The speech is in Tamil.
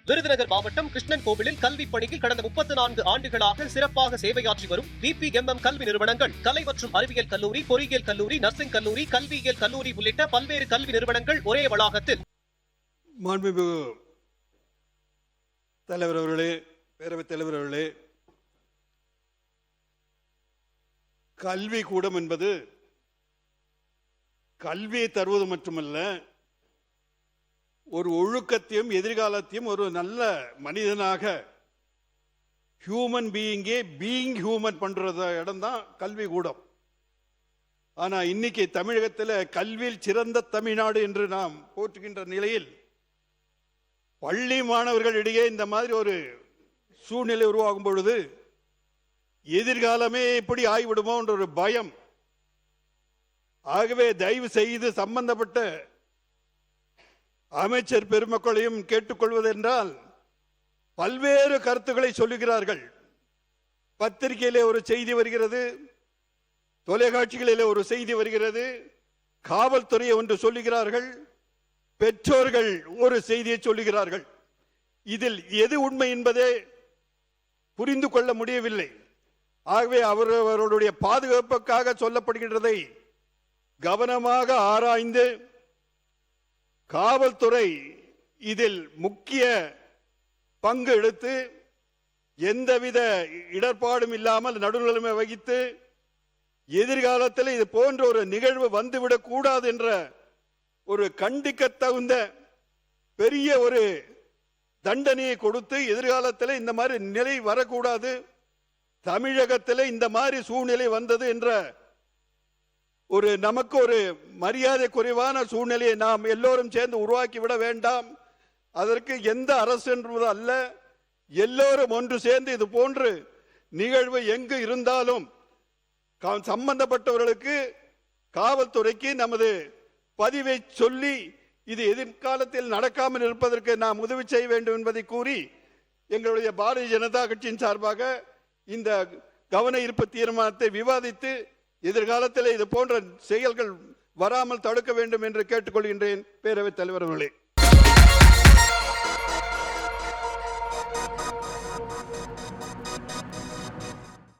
விருதுநகர் மாவட்டம் கிருஷ்ணன் கோவிலில் கல்வி பணியில் கடந்த 34 ஆண்டுகளாக சிறப்பாக சேவையாற்றி வரும் VPMM கல்வி நிறுவனங்கள், கலை மற்றும் அறிவியல் கல்லூரி, பொறியியல் கல்லூரி, நர்சிங் கல்லூரி, கல்வியியல் கல்லூரி உள்ளிட்ட பல்வேறு கல்வி நிறுவனங்கள் ஒரே வளாகத்தில். மாண்புமிகு தலைவர் அவர்களே, பேரவைத் தலைவர் அவர்களே, கல்வி கூடம் என்பது கல்வியை தருவது மட்டுமல்ல, ஒரு ஒழுக்கத்தையும் எதிர்காலத்தையும் ஒரு நல்ல மனிதனாக ஹியூமன் பீயிங் ஹியூமன் பண்ற இடம் தான் கல்வி கூடம். ஆனா இன்னைக்கு தமிழகத்தில் கல்வியில் சிறந்த தமிழ்நாடு என்று நாம் போற்றுகின்ற நிலையில் பள்ளி மாணவர்களிடையே இந்த மாதிரி ஒரு சூழ்நிலை உருவாகும் பொழுது எதிர்காலமே எப்படி ஆகிவிடுமோ என்ற ஒரு பயம். ஆகவே தயவு செய்து சம்பந்தப்பட்ட அமைச்சர் பெருமக்களையும் கேட்டுக்கொள்வது என்றால், பல்வேறு கருத்துக்களை சொல்லுகிறார்கள். பத்திரிகையிலே ஒரு செய்தி வருகிறது, தொலைக்காட்சிகளிலே ஒரு செய்தி வருகிறது, காவல்துறையை ஒன்று சொல்லுகிறார்கள், பெற்றோர்கள் ஒரு செய்தியை சொல்லுகிறார்கள். இதில் எது உண்மை என்பதே புரிந்து கொள்ள முடியவில்லை. ஆகவே அவர்களுடைய பாதுகாப்புக்காக சொல்லப்படுகின்றதை கவனமாக ஆராய்ந்து காவல்துறை இதில் முக்கிய பங்கு எடுத்து எந்தவித இடர்பாடும் இல்லாமல் நடுநிலைமை வகித்து எதிர்காலத்தில் இது போன்ற ஒரு நிகழ்வு வந்துவிடக் கூடாது என்ற ஒரு கண்டிக்கத்தகுந்த பெரிய ஒரு தண்டனையை கொடுத்து எதிர்காலத்தில் இந்த மாதிரி நிலை வரக்கூடாது, தமிழகத்தில் இந்த மாதிரி சூழ்நிலை வந்தது என்ற ஒரு நமக்கு ஒரு மரியாதை குறைவான சூழ்நிலையை நாம் எல்லோரும் சேர்ந்து உருவாக்கி விட வேண்டாம். அதற்கு எந்த அரசு என்பது அல்ல, எல்லோரும் ஒன்று சேர்ந்து இது போன்று நிகழ்வு எங்கு இருந்தாலும் சம்பந்தப்பட்டவர்களுக்கு காவல்துறைக்கு நமது பதிவை சொல்லி இது எதிர்காலத்தில் நடக்காமல் இருப்பதற்கு நாம் உதவி செய்ய வேண்டும் என்பதை கூறி எங்களுடைய பாரதிய ஜனதா கட்சியின் சார்பாக இந்த கவன ஈர்ப்பு தீர்மானத்தை விவாதித்து எதிர்காலத்தில் இது போன்ற செயல்கள் வராமல் தடுக்க வேண்டும் என்று கேட்டுக்கொள்கின்றேன் பேரவைத் தலைவர் அவர்களே.